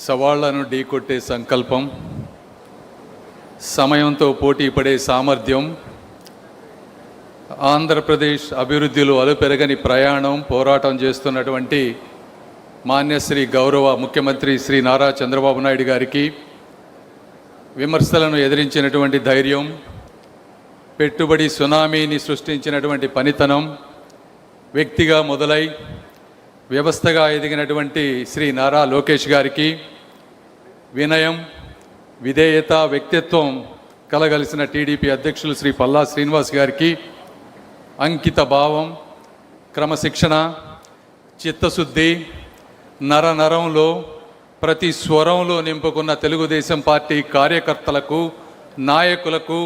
సవాళ్లను ఢీకొట్టే సంకల్పం, సమయంతో పోటీ పడే సామర్థ్యం, ఆంధ్రప్రదేశ్ అభివృద్ధిలో అలుపెరగని ప్రయాణం పోరాటం చేస్తున్నటువంటి మాన్యశ్రీ గౌరవ ముఖ్యమంత్రి శ్రీ నారా చంద్రబాబు నాయుడు గారికి విమర్శలను ఎదిరించినటువంటి ధైర్యం, పెట్టుబడి సునామీని సృష్టించినటువంటి పనితనం, వ్యక్తిగా మొదలై వ్యవస్థగా ఎదిగినటువంటి శ్రీ నారా లోకేష్ గారికి వినయం, విధేయత, వ్యక్తిత్వం కలగలిసిన టీడీపీ అధ్యక్షులు శ్రీ పల్లా శ్రీనివాస్ గారికి అంకిత భావం, క్రమశిక్షణ, చిత్తశుద్ధి, నరంలో ప్రతి స్వరంలో నింపుకున్న తెలుగుదేశం పార్టీ కార్యకర్తలకు, నాయకులకు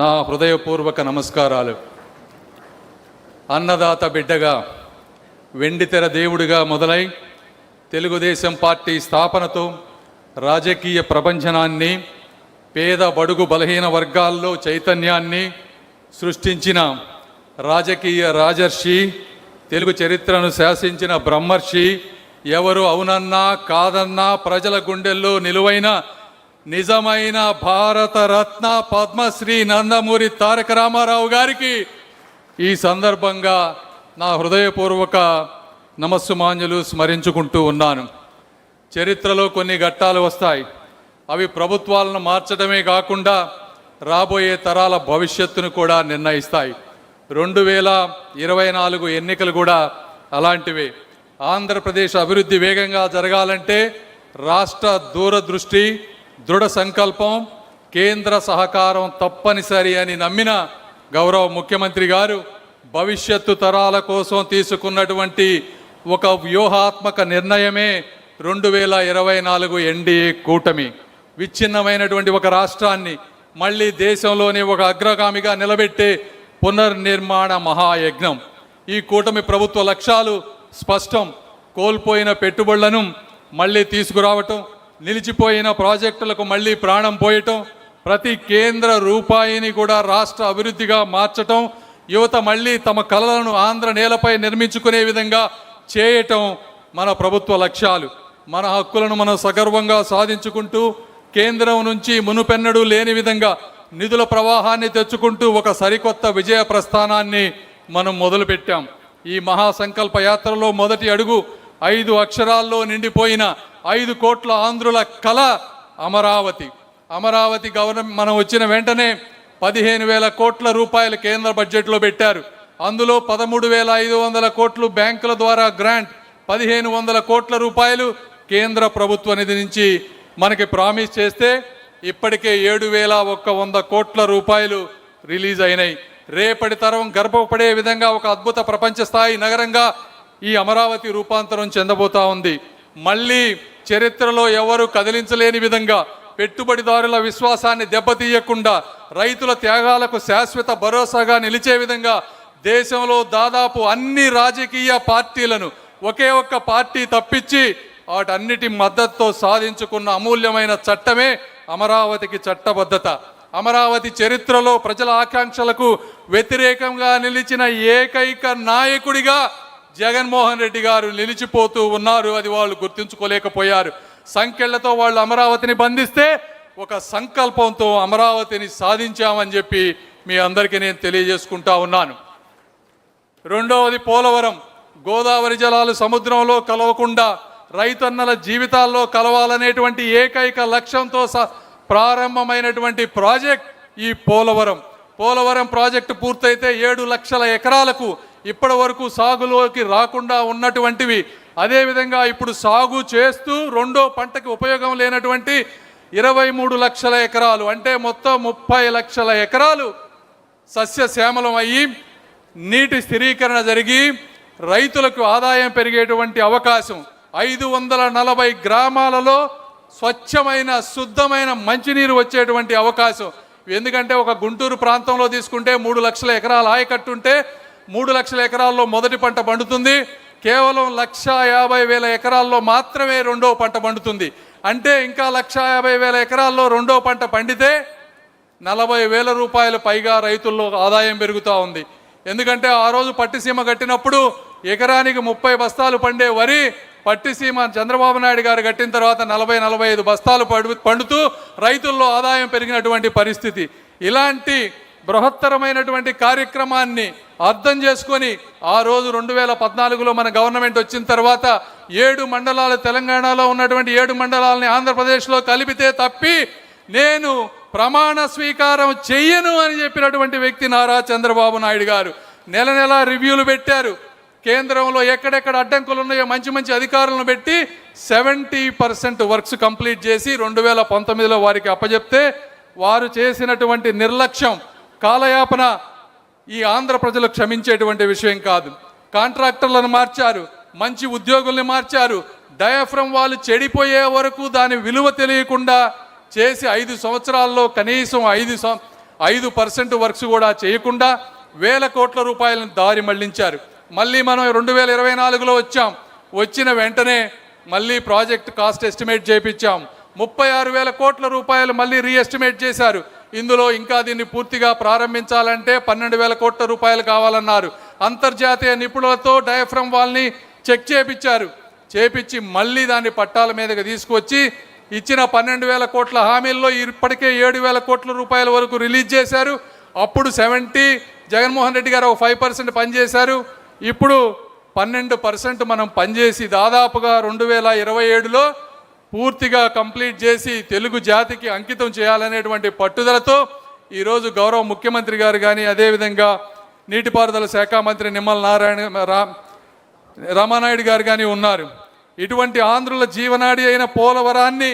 నా హృదయపూర్వక నమస్కారాలు. అన్నదాత బిడ్డగా, వెండితెర దేవుడిగా మొదలై తెలుగుదేశం పార్టీ స్థాపనతో రాజకీయ ప్రపంచనాన్ని, పేద బడుగు బలహీన వర్గాల్లో చైతన్యాన్ని సృష్టించిన రాజకీయ రాజర్షి, తెలుగు చరిత్రను శాసించిన బ్రహ్మర్షి, ఎవరు అవునన్నా కాదన్నా ప్రజల గుండెల్లో నిలువైన నిజమైన భారతరత్న పద్మశ్రీ నందమూరి తారక రామారావు గారికి ఈ సందర్భంగా నా హృదయపూర్వక నమస్సుమాంజలు స్మరించుకుంటూ ఉన్నాను. చరిత్రలో కొన్ని ఘట్టాలు వస్తాయి. అవి ప్రభుత్వాలను మార్చడమే కాకుండా రాబోయే తరాల భవిష్యత్తును కూడా నిర్ణయిస్తాయి. 2024 ఎన్నికలు కూడా అలాంటివే. ఆంధ్రప్రదేశ్ అభివృద్ధి వేగంగా జరగాలంటే రాష్ట్ర దూరదృష్టి, దృఢ సంకల్పం, కేంద్ర సహకారం తప్పనిసరి అని నమ్మిన గౌరవ ముఖ్యమంత్రి గారు భవిష్యత్తు తరాల కోసం తీసుకున్నటువంటి ఒక వ్యూహాత్మక నిర్ణయమే 2024 ఎన్డీఏ కూటమి. విచ్ఛిన్నమైనటువంటి ఒక రాష్ట్రాన్ని మళ్ళీ దేశంలోనే ఒక అగ్రగామిగా నిలబెట్టే పునర్నిర్మాణ మహాయజ్ఞం. ఈ కూటమి ప్రభుత్వ లక్ష్యాలు స్పష్టం. కోల్పోయిన పెట్టుబడులను మళ్ళీ తీసుకురావటం, నిలిచిపోయిన ప్రాజెక్టులకు మళ్ళీ ప్రాణం పోయటం, ప్రతి కేంద్ర రూపాయిని కూడా రాష్ట్ర అభివృద్ధిగా మార్చటం, యువత మళ్ళీ తమ కలలను ఆంధ్ర నేలపై నిర్మించుకునే విధంగా చేయటం మన ప్రభుత్వ లక్ష్యాలు. మన హక్కులను మనం సగర్వంగా సాధించుకుంటూ కేంద్రం నుంచి మునుపెన్నడూ లేని విధంగా నిధుల ప్రవాహాన్ని తెచ్చుకుంటూ ఒక సరికొత్త విజయ ప్రస్థానాన్ని మనం మొదలుపెట్టాం. ఈ మహాసంకల్ప యాత్రలో మొదటి అడుగు 5 అక్షరాల్లో నిండిపోయిన 5 కోట్ల ఆంధ్రుల కళ అమరావతి. అమరావతి మనం వచ్చిన వెంటనే 15,000 కోట్ల రూపాయలు కేంద్ర బడ్జెట్లో పెట్టారు. అందులో 13,500 కోట్లు బ్యాంకుల ద్వారా గ్రాంట్, 1,500 కోట్ల రూపాయలు కేంద్ర ప్రభుత్వ నిధి నుంచి మనకి ప్రామిస్ చేస్తే ఇప్పటికే 7,100 కోట్ల రూపాయలు రిలీజ్ అయినాయి. రేపటి తరం గర్భపడే విధంగా ఒక అద్భుత ప్రపంచ స్థాయి నగరంగా ఈ అమరావతి రూపాంతరం చెందబోతా ఉంది. మళ్ళీ చరిత్రలో ఎవరు కదిలించలేని విధంగా, పెట్టుబడిదారుల విశ్వాసాన్ని దెబ్బతీయకుండా, రైతుల త్యాగాలకు శాశ్వత భరోసాగా నిలిచే విధంగా దేశంలో దాదాపు అన్ని రాజకీయ పార్టీలను ఒకే ఒక్క పార్టీ తప్పించి వాటన్నిటి మద్దతుతో సాధించుకున్న అమూల్యమైన చట్టమే అమరావతికి చట్టబద్ధత. అమరావతి చరిత్రలో ప్రజల ఆకాంక్షలకు వ్యతిరేకంగా నిలిచిన ఏకైక నాయకుడిగా జగన్మోహన్ రెడ్డి గారు నిలిచిపోతూ ఉన్నారు. అది వాళ్ళు గుర్తించుకోలేకపోయారు. సంఖ్యలతో వాళ్ళు అమరావతిని బంధిస్తే ఒక సంకల్పంతో అమరావతిని సాధించామని చెప్పి మీ అందరికీ నేను తెలియజేసుకుంటా ఉన్నాను. రెండవది పోలవరం. గోదావరి జలాలు సముద్రంలో కలవకుండా రైతన్నల జీవితాల్లో కలవాలనేటువంటి ఏకైక లక్ష్యంతో ప్రారంభమైనటువంటి ప్రాజెక్ట్ ఈ పోలవరం. పోలవరం ప్రాజెక్టు పూర్తయితే 7 లక్షల ఎకరాలకు ఇప్పటి వరకు సాగులోకి రాకుండా ఉన్నటువంటివి, అదేవిధంగా ఇప్పుడు సాగు చేస్తూ రెండో పంటకి ఉపయోగం లేనటువంటి 23 లక్షల ఎకరాలు, అంటే మొత్తం 30 లక్షల ఎకరాలు సస్యశ్యామలం అయ్యి నీటి స్థిరీకరణ జరిగి రైతులకు ఆదాయం పెరిగేటువంటి అవకాశం. 540 గ్రామాలలో స్వచ్ఛమైన శుద్ధమైన మంచినీరు వచ్చేటువంటి అవకాశం. ఎందుకంటే ఒక గుంటూరు ప్రాంతంలో తీసుకుంటే 3 లక్షల ఎకరాల ఆయకట్టు ఉంటే 3 లక్షల ఎకరాల్లో మొదటి పంట పండుతుంది. కేవలం 150,000 ఎకరాల్లో మాత్రమే రెండో పంట పండుతుంది. అంటే ఇంకా 150,000 ఎకరాల్లో రెండో పంట పండితే 40,000 రూపాయలు పైగా రైతుల్లో ఆదాయం పెరుగుతూ ఉంది. ఎందుకంటే ఆ రోజు పట్టిసీమ కట్టినప్పుడు ఎకరానికి 30 బస్తాలు పండే వరి పట్టిసీమ చంద్రబాబు నాయుడు గారు కట్టిన తర్వాత 40-45 బస్తాలు పండుతూ రైతుల్లో ఆదాయం పెరిగినటువంటి పరిస్థితి. ఇలాంటి బృహత్తరమైనటువంటి కార్యక్రమాన్ని అర్థం చేసుకొని ఆ రోజు 2014లో మన గవర్నమెంట్ వచ్చిన తర్వాత 7 మండలాలు, తెలంగాణలో ఉన్నటువంటి 7 మండలాలని ఆంధ్రప్రదేశ్లో కలిపితే తప్పి నేను ప్రమాణ స్వీకారం చెయ్యను అని చెప్పినటువంటి వ్యక్తి నారా చంద్రబాబు నాయుడు గారు. నెల నెల రివ్యూలు పెట్టారు. కేంద్రంలో ఎక్కడెక్కడ అడ్డంకులు ఉన్నాయో మంచి మంచి అధికారులను పెట్టి 70% వర్క్స్ కంప్లీట్ చేసి 2019లో వారికి అప్పచెప్తే వారు చేసినటువంటి నిర్లక్ష్యం, కాలయాపన ఈ ఆంధ్ర ప్రజలు క్షమించేటువంటి విషయం కాదు. కాంట్రాక్టర్లను మార్చారు, మంచి ఉద్యోగుల్ని మార్చారు. డయాఫ్రమ్ వాళ్ళు చెడిపోయే వరకు దాని విలువ తెలియకుండా చేసి 5 సంవత్సరాల్లో కనీసం 5% వర్క్స్ కూడా చేయకుండా వేల కోట్ల రూపాయలను దారి మళ్లించారు. మళ్ళీ మనం 2024లో వచ్చాం. వచ్చిన వెంటనే మళ్ళీ ప్రాజెక్ట్ కాస్ట్ ఎస్టిమేట్ చేయించాం. 36,000 కోట్ల రూపాయలు మళ్ళీ రీఎస్టిమేట్ చేశారు. ఇందులో ఇంకా దీన్ని పూర్తిగా ప్రారంభించాలంటే 12,000 కోట్ల రూపాయలు కావాలన్నారు. అంతర్జాతీయ నిపుణులతో డయాఫ్రమ్ వాల్ని చెక్ చేపించి మళ్ళీ దాన్ని పట్టాల మీదకి తీసుకొచ్చి ఇచ్చిన 12,000 కోట్ల హామీల్లో ఇప్పటికే 7,000 కోట్ల రూపాయల వరకు రిలీజ్ చేశారు. అప్పుడు 70 జగన్మోహన్ రెడ్డి గారు 5% పనిచేశారు. ఇప్పుడు 12% మనం పనిచేసి దాదాపుగా 2027లో పూర్తిగా కంప్లీట్ చేసి తెలుగు జాతికి అంకితం చేయాలనేటువంటి పట్టుదలతో ఈరోజు గౌరవ ముఖ్యమంత్రి గారు కానీ, అదేవిధంగా నీటిపారుదల శాఖ మంత్రి నిమ్మల రామానాయుడు గారు కానీ ఉన్నారు. ఇటువంటి ఆంధ్రుల జీవనాడి అయిన పోలవరాన్ని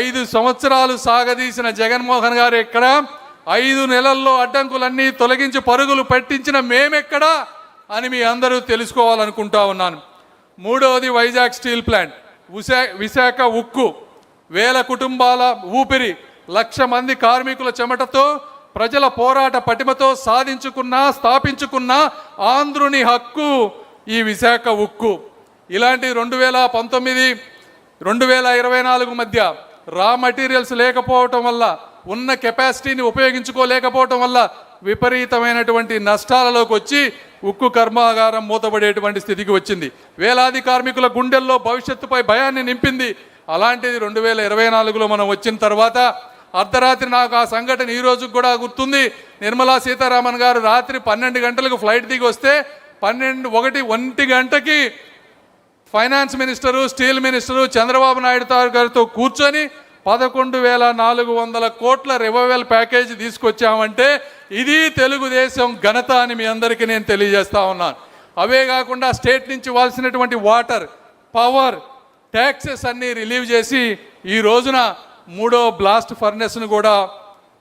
5 సంవత్సరాలు సాగదీసిన జగన్మోహన్ గారు ఎక్కడ, 5 నెలల్లో అడ్డంకులన్నీ తొలగించి పరుగులు పెట్టించిన మేమెక్కడా అని మీ అందరూ తెలుసుకోవాలనుకుంటా ఉన్నాను. మూడవది వైజాగ్ స్టీల్ ప్లాంట్, విశాఖ ఉక్కు, వేల కుటుంబాల ఊపిరి, 1,00,000 మంది కార్మికుల చెమటతో ప్రజల పోరాట పటిమతో స్థాపించుకున్న ఆంధ్రుని హక్కు ఈ విశాఖ ఉక్కు. ఇలాంటి 2019, 2024 మధ్య రా మెటీరియల్స్ లేకపోవటం వల్ల, ఉన్న కెపాసిటీని ఉపయోగించుకోలేకపోవటం వల్ల విపరీతమైనటువంటి నష్టాలలోకి వచ్చి ఉక్కు కర్మాగారం మూతపడేటువంటి స్థితికి వచ్చింది. వేలాది కార్మికుల గుండెల్లో భవిష్యత్తుపై భయాన్ని నింపింది. అలాంటిది 2024లో మనం వచ్చిన తర్వాత అర్ధరాత్రి, నాకు ఆ సంఘటన ఈ రోజు కూడా గుర్తుంది. నిర్మలా సీతారామన్ గారు రాత్రి 12 గంటలకు ఫ్లైట్ దిగి వస్తే 1 గంటకి finance minister, steel minister Chandrababu Naidu గారితో కూర్చొని 11,400 కోట్ల రివైవల్ ప్యాకేజీ తీసుకొచ్చామంటే ఇది తెలుగుదేశం ఘనత అని మీ అందరికీ నేను తెలియజేస్తా ఉన్నాను. అవే కాకుండా స్టేట్ నుంచి ఇవ్వాల్సినటువంటి వాటర్, పవర్, ట్యాక్సెస్ అన్నీ రిలీవ్ చేసి ఈ రోజున 3వ బ్లాస్ట్ ఫర్నెస్ను కూడా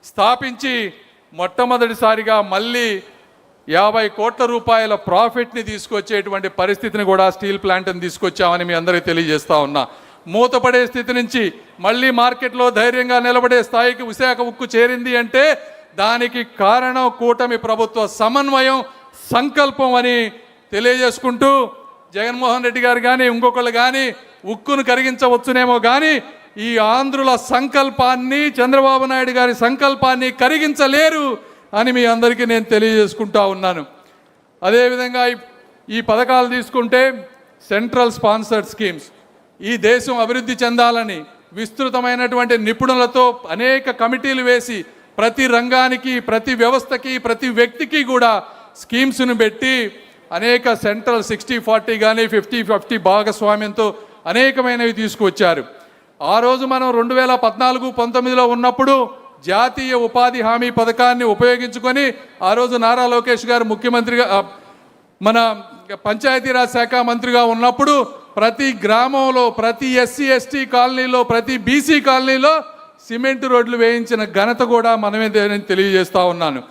స్థాపించి మొట్టమొదటిసారిగా మళ్ళీ 50 కోట్ల రూపాయల ప్రాఫిట్ని తీసుకొచ్చేటువంటి పరిస్థితిని కూడా స్టీల్ ప్లాంట్ని తీసుకొచ్చామని మీ అందరికీ తెలియజేస్తా ఉన్నా. మూతపడే స్థితి నుంచి మళ్ళీ మార్కెట్లో ధైర్యంగా నిలబడే స్థాయికి విశాఖ ఉక్కు చేరింది అంటే దానికి కారణం కూటమి ప్రభుత్వ సమన్వయం, సంకల్పం అని తెలియజేసుకుంటూ, జగన్మోహన్ రెడ్డి గారు కానీ ఇంకొకళ్ళు కానీ ఉక్కును కరిగించవచ్చునేమో కానీ ఈ ఆంధ్రుల సంకల్పాన్ని, చంద్రబాబు నాయుడు గారి సంకల్పాన్ని కరిగించలేరు అని మీ అందరికీ నేను తెలియజేసుకుంటా ఉన్నాను. అదేవిధంగా ఈ పథకాలు తీసుకుంటే సెంట్రల్ స్పాన్సర్డ్ స్కీమ్స్, ఈ దేశం అభివృద్ధి చెందాలని విస్తృతమైనటువంటి నిపుణులతో అనేక కమిటీలు వేసి ప్రతి రంగానికి, ప్రతి వ్యవస్థకి, ప్రతి వ్యక్తికి కూడా స్కీమ్స్ను పెట్టి అనేక సెంట్రల్ 60-40 కానీ 50-50 భాగస్వామ్యంతో అనేకమైనవి తీసుకువచ్చారు. ఆ రోజు మనం 2014-19లో ఉన్నప్పుడు జాతీయ ఉపాధి హామీ పథకాన్ని ఉపయోగించుకొని ఆ రోజు నారా లోకేష్ గారు ముఖ్యమంత్రిగా, మన పంచాయతీరాజ్ శాఖ మంత్రిగా ఉన్నప్పుడు ప్రతి గ్రామంలో, ప్రతి SC/ST కాలనీలో, ప్రతి BC కాలనీలో సిమెంట్ రోడ్లు వేయించిన ఘనత కూడా మనమే తెలియజేస్తా ఉన్నాను.